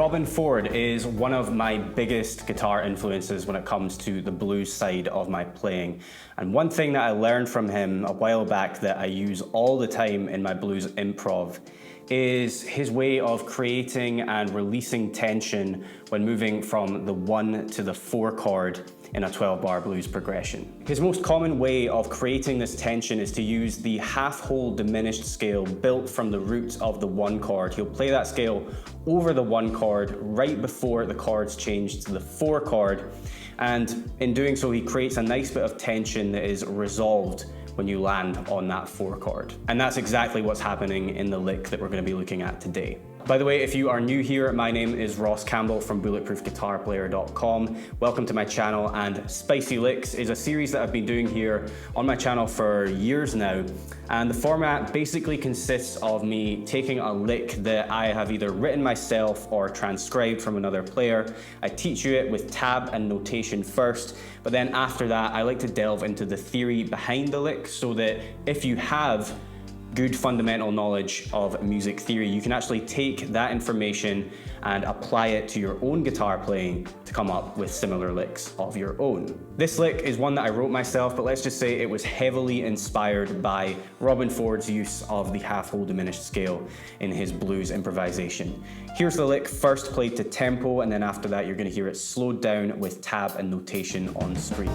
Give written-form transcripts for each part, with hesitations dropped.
Robben Ford is one of my biggest guitar influences when it comes to the blues side of my playing. And one thing that I learned from him a while back that I use all the time in my blues improv is his way of creating and releasing tension when moving from the 1 to the 4 chord in a 12-bar blues progression. His most common way of creating this tension is to use the half-whole diminished scale built from the root of the 1 chord. He'll play that scale over the 1 chord right before the chords change to the 4 chord, and in doing so he creates a nice bit of tension that is resolved when you land on that 4 chord. And that's exactly what's happening in the lick that we're going to be looking at today. By the way, if you are new here, my name is Ross Campbell from bulletproofguitarplayer.com. Welcome to my channel, and Spicy Licks is a series that I've been doing here on my channel for years now. And the format basically consists of me taking a lick that I have either written myself or transcribed from another player. I teach you it with tab and notation first, but then after that, I like to delve into the theory behind the lick so that if you have good fundamental knowledge of music theory, you can actually take that information and apply it to your own guitar playing to come up with similar licks of your own. This lick is one that I wrote myself, but let's just say it was heavily inspired by Robben Ford's use of the half-whole diminished scale in his blues improvisation. Here's the lick first played to tempo, and then after that you're going to hear it slowed down with tab and notation on screen.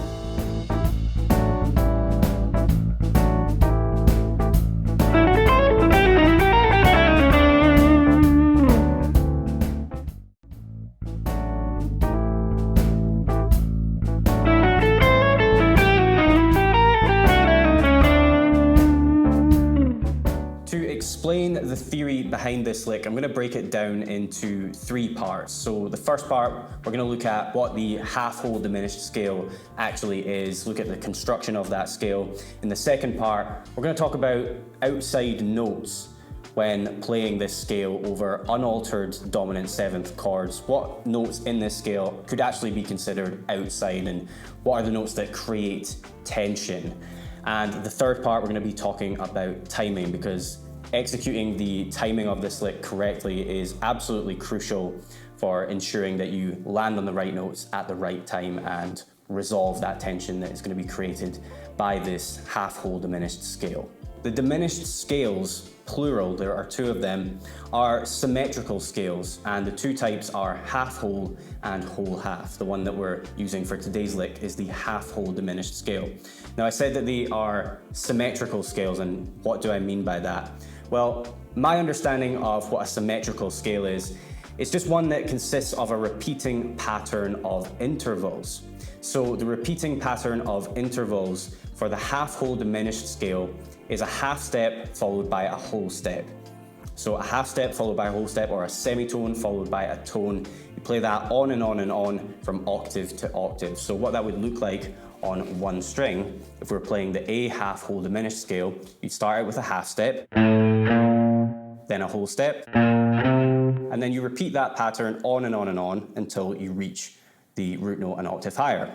Explain the theory behind this lick, I'm going to break it down into 3 parts. So the first part, we're going to look at what the half-whole diminished scale actually is, look at the construction of that scale. In the second part, we're going to talk about outside notes when playing this scale over unaltered dominant 7th chords. What notes in this scale could actually be considered outside, and what are the notes that create tension? And the third part, we're going to be talking about timing, because executing the timing of this lick correctly is absolutely crucial for ensuring that you land on the right notes at the right time and resolve that tension that is going to be created by this half-whole diminished scale. The diminished scales, plural, there are 2 of them, are symmetrical scales, and the 2 types are half-whole and whole-half. The one that we're using for today's lick is the half-whole diminished scale. Now, I said that they are symmetrical scales, and what do I mean by that? Well, my understanding of what a symmetrical scale is, it's just one that consists of a repeating pattern of intervals. So the repeating pattern of intervals for the half-whole diminished scale is a half step followed by a whole step. So a half step followed by a whole step, or a semitone followed by a tone. You play that on and on and on from octave to octave. So what that would look like on one string, if we're playing the A half-whole diminished scale, you'd start out with a half step, then a whole step, and then you repeat that pattern on and on and on until you reach the root note an octave higher.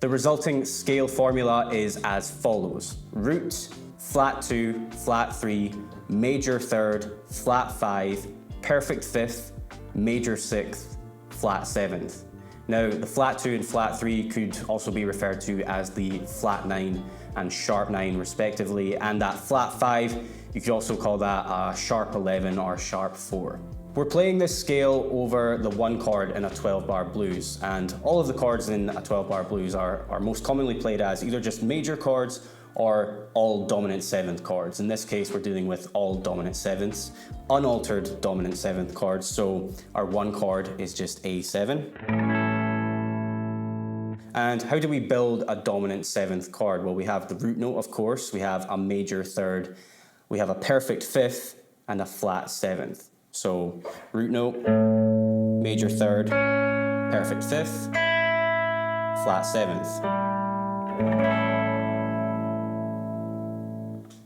The resulting scale formula is as follows: root, flat 2, flat 3, major 3rd, flat 5, perfect 5th, major 6th, flat 7th. Now, the flat 2 and flat 3 could also be referred to as the flat 9 and sharp 9 respectively, and that flat 5, you could also call that a sharp 11 or sharp 4. We're playing this scale over the 1 chord in a 12-bar blues, and all of the chords in a 12-bar blues are most commonly played as either just major chords or all dominant 7th chords. In this case, we're dealing with all dominant 7ths, unaltered dominant 7th chords, so our 1 chord is just A7. And how do we build a dominant 7th chord? Well, we have the root note, of course, we have a major 3rd, we have a perfect 5th, and a flat 7th. So root note, major 3rd, perfect 5th, flat 7th.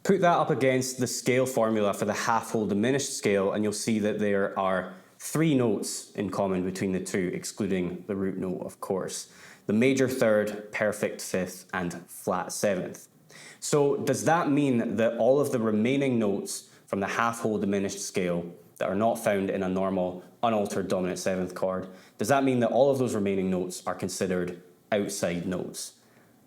Put that up against the scale formula for the half-whole diminished scale, and you'll see that there are three notes in common between the two, excluding the root note, of course. The major third, perfect fifth, and flat seventh. So does that mean that all of the remaining notes from the half-whole diminished scale that are not found in a normal, unaltered dominant seventh chord, does that mean that all of those remaining notes are considered outside notes?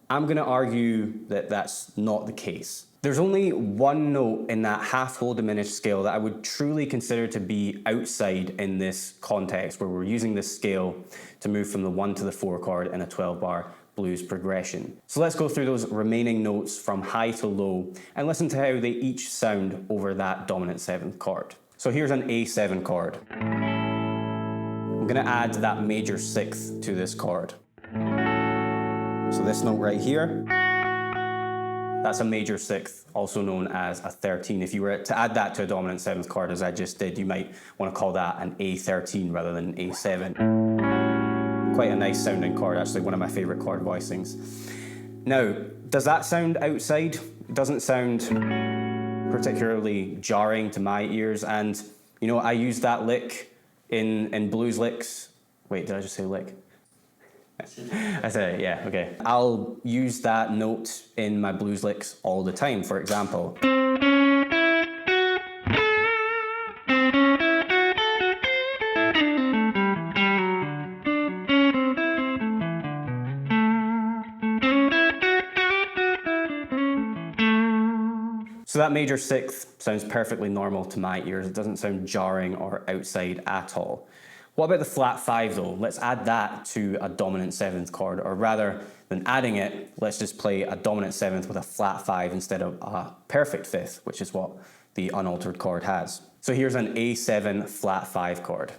I'm going to argue that that's not the case. There's only one note in that half-whole diminished scale that I would truly consider to be outside in this context, where we're using this scale to move from the 1 to the 4 chord in a 12-bar blues progression. So let's go through those remaining notes from high to low and listen to how they each sound over that dominant seventh chord. So here's an A7 chord. I'm going to add that major sixth to this chord. So this note right here, that's a major sixth, also known as a 13. If you were to add that to a dominant seventh chord, as I just did, you might want to call that an A13 rather than an A7. Quite a nice sounding chord, actually, one of my favorite chord voicings. Now, does that sound outside? It doesn't sound particularly jarring to my ears, and you know, I use that lick in blues licks. Wait, did I just say lick? I said it, yeah, okay. I'll use that note in my blues licks all the time, for example. So that major sixth sounds perfectly normal to my ears. It doesn't sound jarring or outside at all. What about the flat five though? Let's add that to a dominant seventh chord, or rather than adding it, let's just play a dominant seventh with a flat five instead of a perfect fifth, which is what the unaltered chord has. So here's an A7 flat five chord.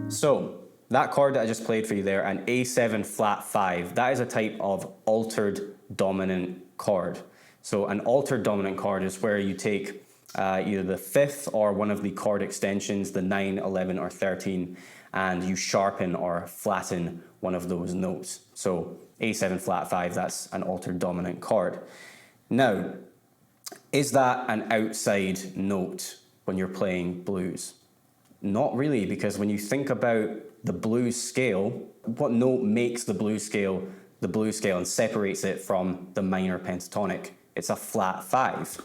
So that chord that I just played for you there, an A7 flat 5, that is a type of altered dominant chord. So an altered dominant chord is where you take either the fifth or one of the chord extensions, the 9, 11, or 13, and you sharpen or flatten one of those notes. So A7 flat 5, that's an altered dominant chord. Now, is that an outside note when you're playing blues? Not really, because when you think about the blues scale, what note makes the blues scale and separates it from the minor pentatonic? It's a flat 5.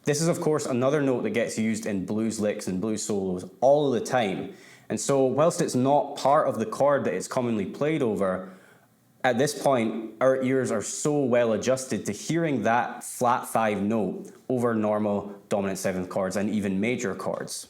This is, of course, another note that gets used in blues licks and blues solos all the time. And so whilst it's not part of the chord that it's commonly played over, at this point, our ears are so well adjusted to hearing that flat 5 note over normal dominant seventh chords and even major chords.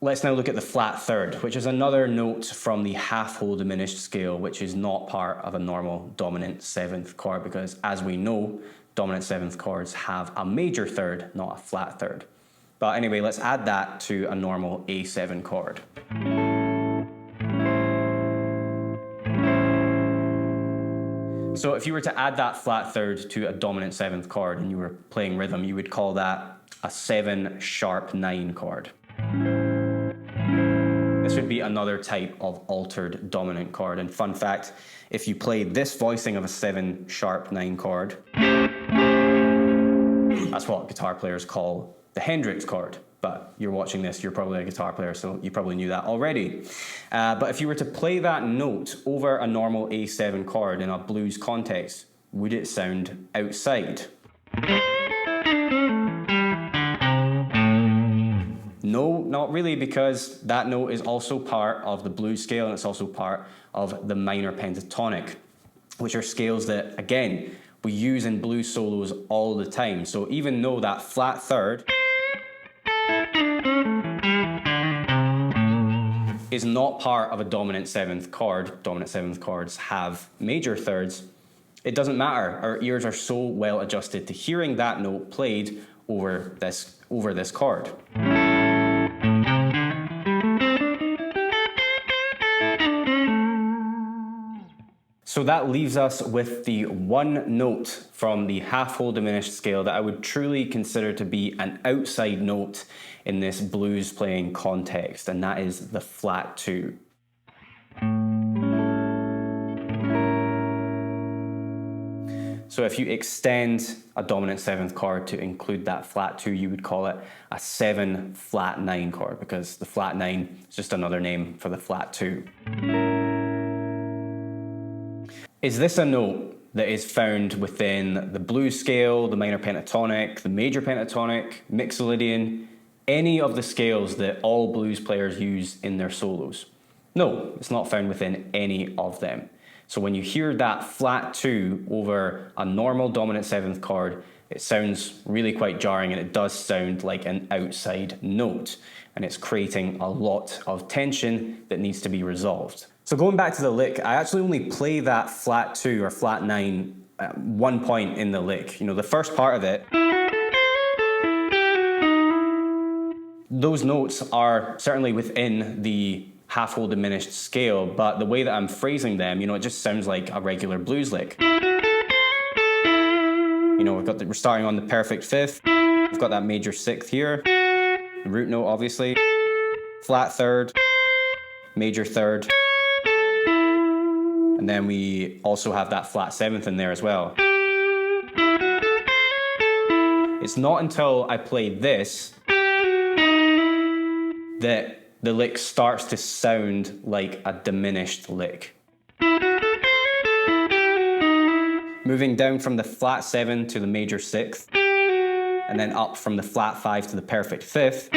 Let's now look at the flat third, which is another note from the half-whole diminished scale, which is not part of a normal dominant seventh chord, because as we know, dominant seventh chords have a major third, not a flat third. But anyway, let's add that to a normal A7 chord. So if you were to add that flat third to a dominant seventh chord and you were playing rhythm, you would call that a 7 sharp 9 chord. This would be another type of altered dominant chord. And fun fact, if you play this voicing of a 7 sharp 9 chord, that's what guitar players call the Hendrix chord. But you're watching this, you're probably a guitar player, so you probably knew that already. But if you were to play that note over a normal A7 chord in a blues context, would it sound outside? No, not really, because that note is also part of the blues scale and it's also part of the minor pentatonic, which are scales that, again, we use in blues solos all the time. So even though that flat third is not part of a dominant seventh chord, dominant seventh chords have major thirds, it doesn't matter. Our ears are so well adjusted to hearing that note played over this chord. So that leaves us with the one note from the half-whole diminished scale that I would truly consider to be an outside note in this blues playing context, and that is the flat 2. So if you extend a dominant 7th chord to include that flat 2, you would call it a 7 flat 9 chord, because the flat 9 is just another name for the flat 2. Is this a note that is found within the blues scale, the minor pentatonic, the major pentatonic, mixolydian, any of the scales that all blues players use in their solos? No, it's not found within any of them. So when you hear that flat 2 over a normal dominant 7th chord, it sounds really quite jarring, and it does sound like an outside note, and it's creating a lot of tension that needs to be resolved. So going back to the lick, I actually only play that flat 2 or flat 9 at one point in the lick. You know, the first part of it, those notes are certainly within the half-whole diminished scale, but the way that I'm phrasing them, you know, it just sounds like a regular blues lick. You know, we're starting on the perfect 5th, we've got that major 6th here, the root note obviously, flat 3rd, major 3rd, and then we also have that flat 7th in there as well. It's not until I play this that the lick starts to sound like a diminished lick. Moving down from the flat 7 to the major 6th, and then up from the flat 5 to the perfect 5th,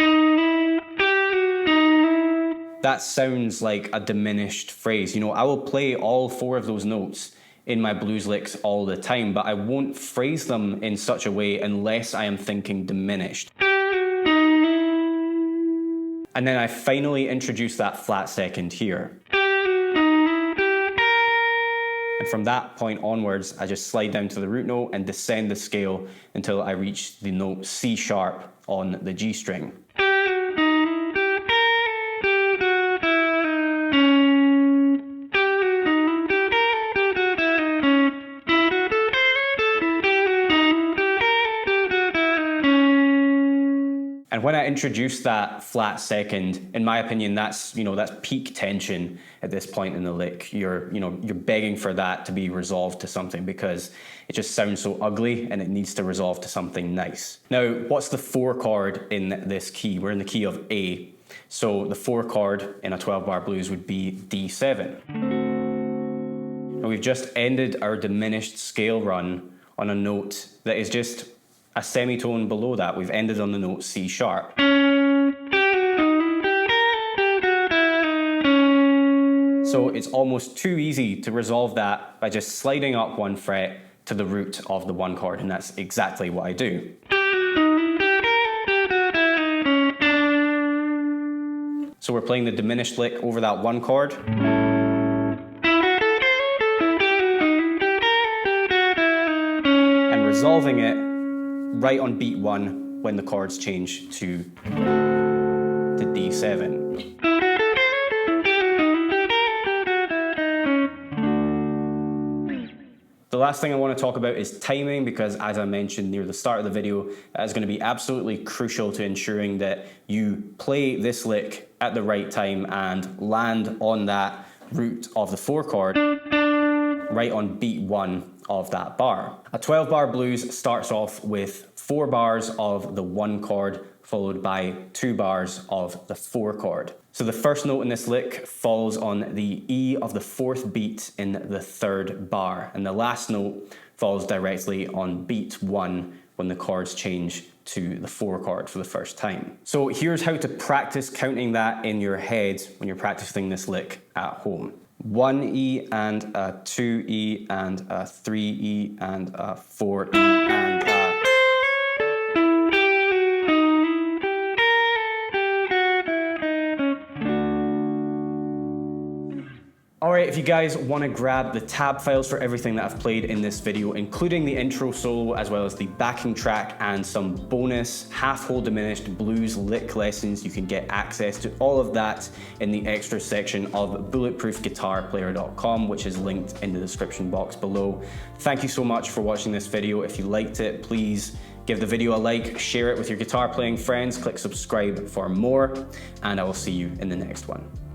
that sounds like a diminished phrase. You know, I will play all 4 of those notes in my blues licks all the time, but I won't phrase them in such a way unless I am thinking diminished. And then I finally introduce that flat 2nd here. And from that point onwards, I just slide down to the root note and descend the scale until I reach the note C sharp on the G string. And when I introduce that flat 2nd, in my opinion, that's peak tension at this point in the lick. You're begging for that to be resolved to something, because it just sounds so ugly and it needs to resolve to something nice. Now, what's the 4 chord in this key? We're in the key of A. So the 4 chord in a 12-bar blues would be D7. And we've just ended our diminished scale run on a note that is just a semitone below that. We've ended on the note C sharp. So it's almost too easy to resolve that by just sliding up 1 fret to the root of the 1 chord, and that's exactly what I do. So we're playing the diminished lick over that 1 chord. And resolving it right on beat 1 when the chords change to D7. The last thing I want to talk about is timing, because as I mentioned near the start of the video, that is going to be absolutely crucial to ensuring that you play this lick at the right time and land on that root of the 4 chord right on beat 1 of that bar. A 12-bar blues starts off with 4 bars of the 1 chord followed by 2 bars of the 4 chord. So the first note in this lick falls on the E of the 4th beat in the 3rd bar, and the last note falls directly on beat 1 when the chords change to the 4 chord for the first time. So here's how to practice counting that in your head when you're practicing this lick at home. 1E and a 2E and a 3E and a 4E and a... Alright, Right, if you guys want to grab the tab files for everything that I've played in this video, including the intro solo, as well as the backing track and some bonus half-whole diminished blues lick lessons, you can get access to all of that in the extra section of bulletproofguitarplayer.com, which is linked in the description box below. Thank you so much for watching this video. If you liked it, please give the video a like, share it with your guitar playing friends, click subscribe for more, and I will see you in the next one.